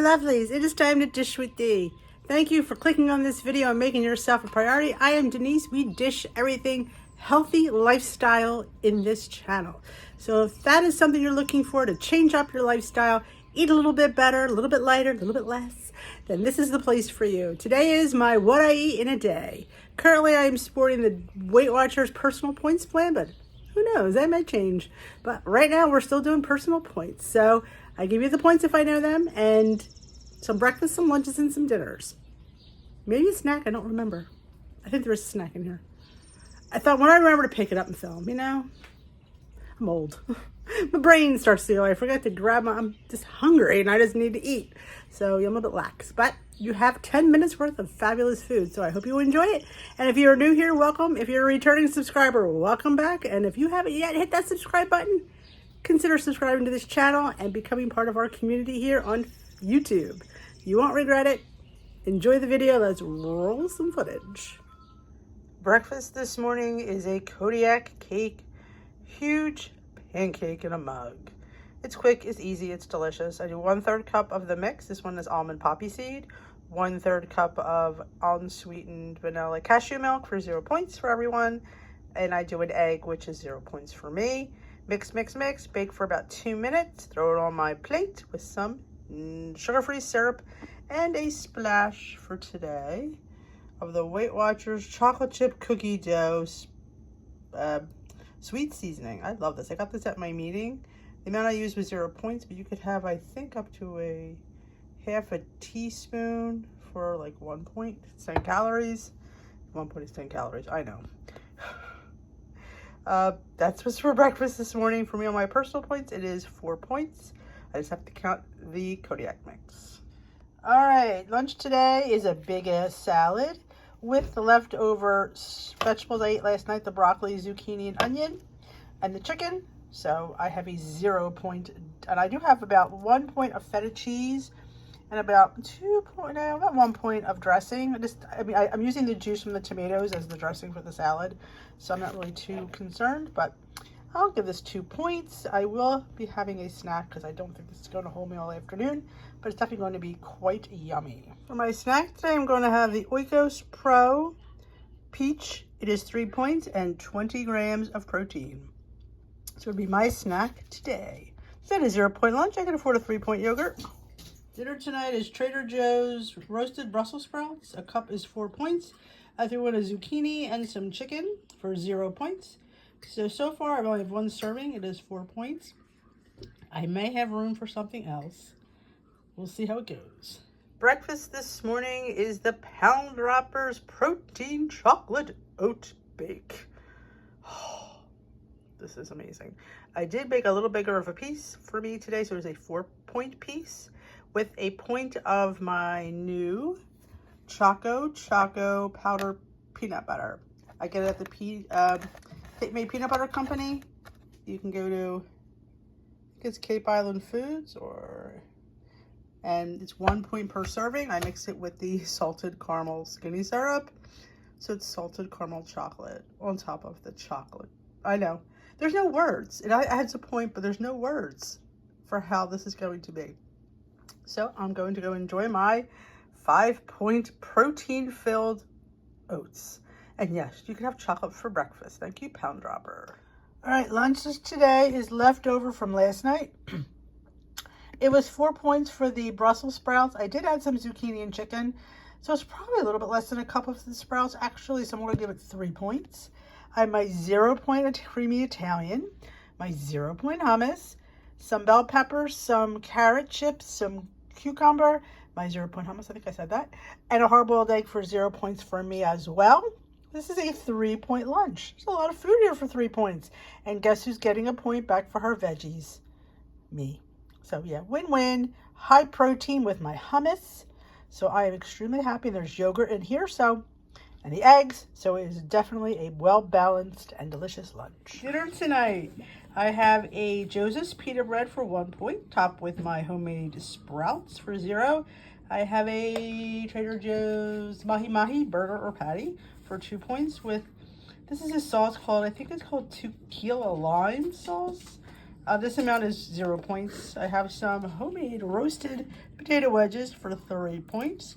lovelies, it is time to dish with Dee. Thank you for clicking on this video and making yourself a priority. I am Denise. We dish everything healthy lifestyle in this channel. So if that is something you're looking for to change up your lifestyle, eat a little bit better, a little bit lighter, a little bit less, then this is the place for you. Today is my what I eat in a day. Currently I am sporting the Weight Watchers personal points plan, but who knows, that might change. But right now we're still doing personal points. So I give you the points if I know them, and some breakfast, some lunches, and some dinners. Maybe a snack, I don't remember. I think there is a snack in here. I thought when I remember to pick it up and film, you know, I'm old. My brain starts to go, I forgot to grab I'm just hungry and I just need to eat. So I'm a little bit lax, but you have 10 minutes worth of fabulous food. So I hope you enjoy it. And if you're new here, welcome. If you're a returning subscriber, welcome back. And if you haven't yet hit that subscribe button, consider subscribing to this channel and becoming part of our community here on YouTube. You won't regret it. Enjoy the video. Let's roll some footage. Breakfast this morning is a Kodiak cake, huge pancake in a mug. It's quick, it's easy, it's delicious. I do 1/3 cup of the mix. This one is almond poppy seed. 1/3 cup of unsweetened vanilla cashew milk for 0 points for everyone. And I do an egg, which is 0 points for me. Mix, mix, mix, bake for about 2 minutes. Throw it on my plate with some sugar-free syrup and a splash for today of the Weight Watchers chocolate chip cookie dough sweet seasoning. I love this. I got this at my meeting. The amount I used was 0 points, but you could have, I think, up to a half a teaspoon for like 1 point. It's 10 calories. 1 point is 10 calories. I know. That's what's for breakfast this morning. For me on my personal points, it is 4 points. I just have to count the Kodiak mix. All right, lunch today is a big ass salad with the leftover vegetables I ate last night, the broccoli, zucchini, and onion, and the chicken. So I have a 0 point, and I do have about 1 point of feta cheese and about 1 point of dressing. I'm using the juice from the tomatoes as the dressing for the salad, so I'm not really too concerned, but I'll give this 2 points. I will be having a snack because I don't think this is going to hold me all afternoon, but it's definitely going to be quite yummy. For my snack today, I'm going to have the Oikos Pro Peach. It is 3 points and 20 grams of protein. So it'll be my snack today. Instead of 0 point lunch, I can afford a 3 point yogurt. Dinner tonight is Trader Joe's roasted Brussels sprouts. A cup is 4 points. I threw in a zucchini and some chicken for 0 points. So far I've only have 1 serving. It is 4 points. I may have room for something else. We'll see how it goes. Breakfast this morning is the Pound Droppers Protein Chocolate Oat Bake. Oh, this is amazing. I did bake a little bigger of a piece for me today, so it was a 4 point piece with a point of my new Choco powder peanut butter. I get it at the Cape May Peanut Butter Company. You can go to, I think it's Cape Island Foods, and it's 1 point per serving. I mix it with the salted caramel skinny syrup. So it's salted caramel chocolate on top of the chocolate. I know, there's no words. It adds a point, but there's no words for how this is going to be. So I'm going to go enjoy my 5 point protein filled oats. And yes, you can have chocolate for breakfast. Thank you, Pound Dropper. All right, lunch today is leftover from last night. It was 4 points for the Brussels sprouts. I did add some zucchini and chicken, so it's probably a little bit less than a cup of the sprouts, actually, so I'm going to give it 3 points. I have my 0 point creamy Italian, my 0 point hummus, some bell peppers, some carrot chips, some cucumber, my 0 point hummus, I think I said that, and a hard-boiled egg for 0 points for me as well. This is a 3 point lunch. There's a lot of food here for 3 points. And guess who's getting a point back for her veggies? Me. So yeah, win-win. High protein with my hummus. So I am extremely happy. There's yogurt in here, and the eggs. So it is definitely a well-balanced and delicious lunch. Dinner tonight. I have a Joseph's pita bread for 1 point, topped with my homemade sprouts for 0. I have a Trader Joe's mahi-mahi burger or patty for 2 points with, this is a sauce called, I think it's called tequila lime sauce. This amount is 0 points. I have some homemade roasted potato wedges for 3 points.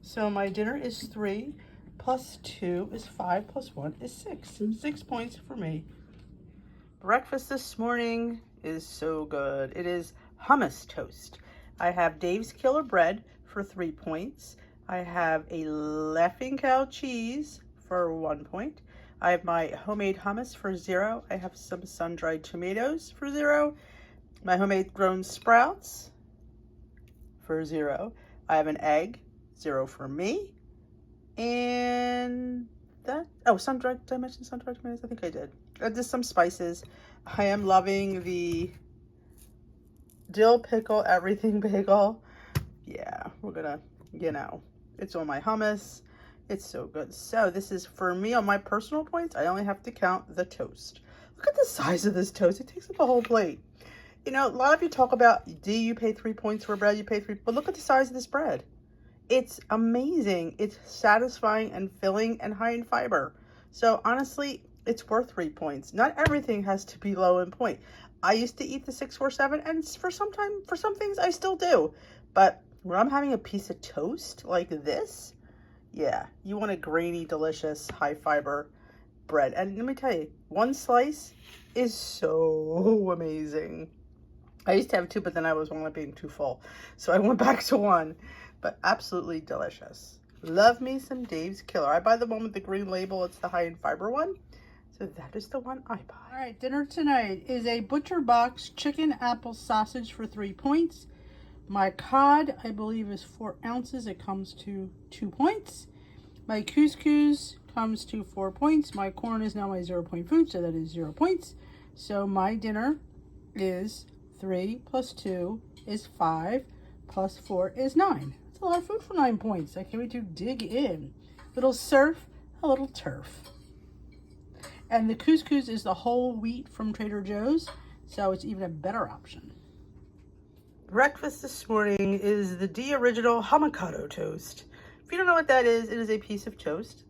So my dinner is 3 plus 2 is 5 plus 1 is 6. 6 points for me. Breakfast this morning is so good. It is hummus toast. I have Dave's Killer bread for 3 points. I have a Laughing Cow cheese for 1 point. I have my homemade hummus for 0. I have some sun-dried tomatoes for 0. My homemade grown sprouts for 0. I have an egg, 0 for me. And that, oh, sun-dried, did I mention sun-dried tomatoes? I think I did. Just some spices. I am loving the dill pickle everything bagel. Yeah, we're gonna, you know, it's on my hummus. It's so good. So this is for me on my personal points. I only have to count the toast. Look at the size of this toast. It takes up a whole plate. You know, a lot of you talk about, do you pay 3 points for bread? You pay 3, but look at the size of this bread. It's amazing. It's satisfying and filling and high in fiber. So honestly, it's worth 3 points. Not everything has to be low in point. I used to eat the 6, 4, 7, and for some things I still do. But when I'm having a piece of toast like this, yeah, you want a grainy, delicious, high fiber bread. And let me tell you, 1 slice is so amazing. I used to have 2, but then I was only being too full. So I went back to 1, but absolutely delicious. Love me some Dave's Killer. I buy the one with the green label. It's the high in fiber one. So that is the one I buy. All right, dinner tonight is a Butcher Box chicken apple sausage for 3 points. My cod, I believe, is 4 ounces. It comes to 2 points. My couscous comes to 4 points. My corn is now my 0 point food, so that is 0 points. So my dinner is 3 plus 2 is 5 plus 4 is 9. That's a lot of food for 9 points. I can't wait to dig in. Little surf, a little turf. And the couscous is the whole wheat from Trader Joe's, so it's even a better option. Breakfast this morning is the original Hamakato Toast. If you don't know what that is, it is a piece of toast.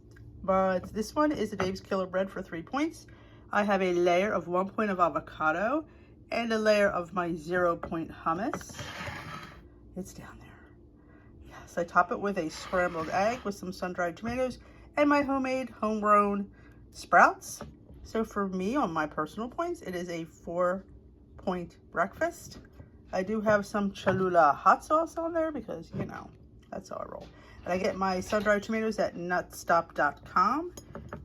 But this one is the Dave's Killer bread for 3 points. I have a layer of 1 point of avocado and a layer of my 0 point hummus. It's down there. Yes, I top it with a scrambled egg with some sun-dried tomatoes and my homemade homegrown sprouts. So for me, on my personal points, it is a 4 point breakfast. I do have some Cholula hot sauce on there because, you know, that's how I roll. And I get my sun-dried tomatoes at nutstop.com.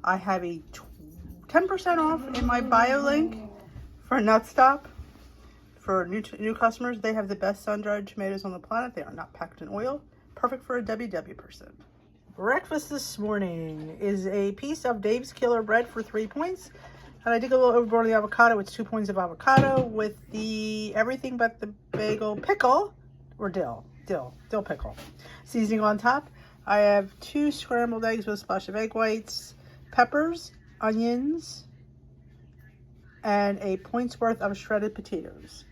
I have a 10% off in my bio link for Nutstop. For new customers, they have the best sun-dried tomatoes on the planet. They are not packed in oil. Perfect for a WW person. Breakfast this morning is a piece of Dave's Killer bread for 3 points. And I did go a little overboard on the avocado. It's 2 points of avocado with the everything but the bagel pickle, or dill pickle. Seasoning on top. I have 2 scrambled eggs with a splash of egg whites, peppers, onions, and a point's worth of shredded potatoes.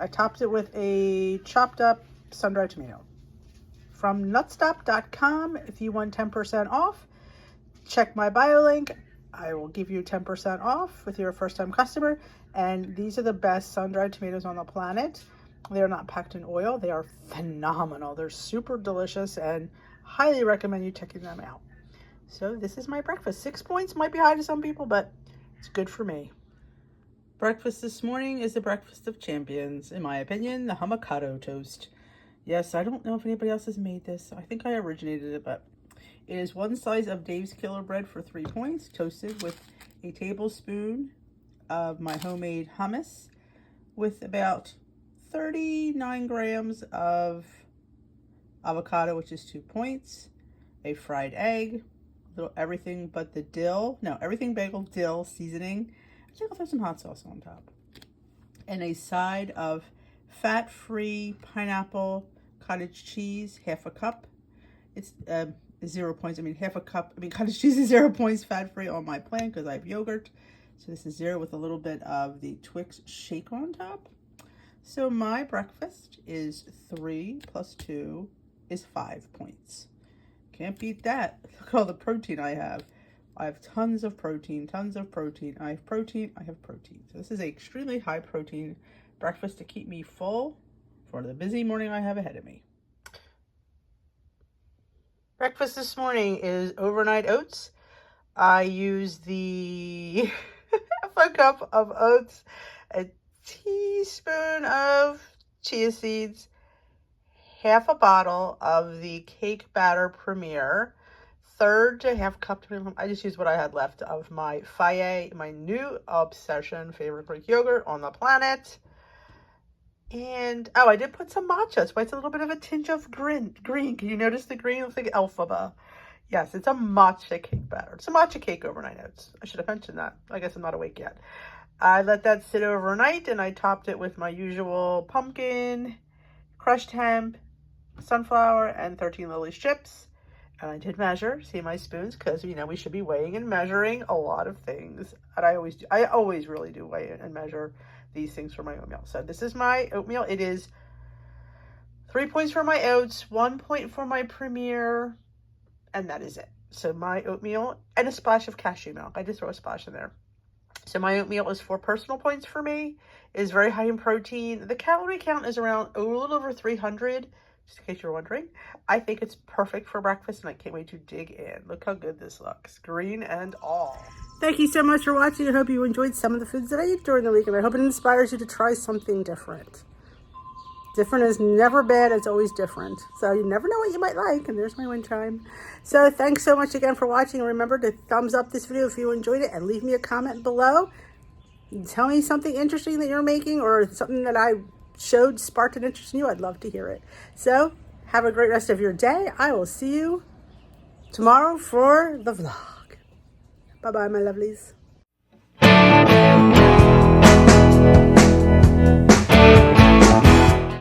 I topped it with a chopped up sun-dried tomato. From nutstop.com, if you want 10% off, check my bio link. I will give you 10% off with your first time customer. And these are the best sun-dried tomatoes on the planet. They are not packed in oil. They are phenomenal. They're super delicious and highly recommend you checking them out. So this is my breakfast. 6 points might be high to some people, but it's good for me. Breakfast this morning is the breakfast of champions. In my opinion, the Hamakato Toast. Yes, I don't know if anybody else has made this. I think I originated it, but it is 1 slice of Dave's Killer bread for 3 points, toasted with a tablespoon of my homemade hummus, with about 39 grams of avocado, which is 2 points, a fried egg, little everything but the dill, no, everything bagel dill seasoning. I think I'll throw some hot sauce on top. And a side of fat-free pineapple cottage cheese, half a cup. It's 0 points. I mean, half a cup. I mean, cottage cheese is 0 points, fat-free on my plan because I have yogurt. So this is 0 with a little bit of the Twix shake on top. So my breakfast is 3 plus 2 is 5 points. Can't beat that. Look at all the protein I have. I have tons of protein, tons of protein. I have protein, I have protein. So this is an extremely high protein breakfast to keep me full for the busy morning I have ahead of me. Breakfast this morning is overnight oats. I use the half a cup of oats, a teaspoon of chia seeds, half a bottle of the cake batter Premier, third to half cup, I just used what I had left of my Faye, my new obsession, favorite Greek yogurt on the planet. And, oh, I did put some matcha, so it's a little bit of a tinge of green. Can you notice the green? It looks like alphaba. Yes, it's a matcha cake batter. It's a matcha cake overnight oats. I should have mentioned that. I guess I'm not awake yet. I let that sit overnight, and I topped it with my usual pumpkin, crushed hemp, sunflower, and 13 Lily's chips. And I did measure, see my spoons, because, you know, we should be weighing and measuring a lot of things. And I always do. I always really do weigh and measure these things for my oatmeal. So this is my oatmeal. It is 3 points for my oats, 1 point for my Premier, and that is it. So my oatmeal, and a splash of cashew milk. I just throw a splash in there. So my oatmeal is 4 personal points for me. It is very high in protein. The calorie count is around a little over 300, just in case you're wondering. I think it's perfect for breakfast, and I can't wait to dig in. Look how good this looks, green and all. Thank you so much for watching. I hope you enjoyed some of the foods that I eat during the week, and I hope it inspires you to try something different. Different is never bad, it's always different. So you never know what you might like, and there's my wind chime. So thanks so much again for watching. Remember to thumbs up this video if you enjoyed it, and leave me a comment below. Tell me something interesting that you're making, or something that I showed sparked an interest in you. I'd love to hear it. So have a great rest of your day. I will see you tomorrow for the vlog. Bye-bye, my lovelies.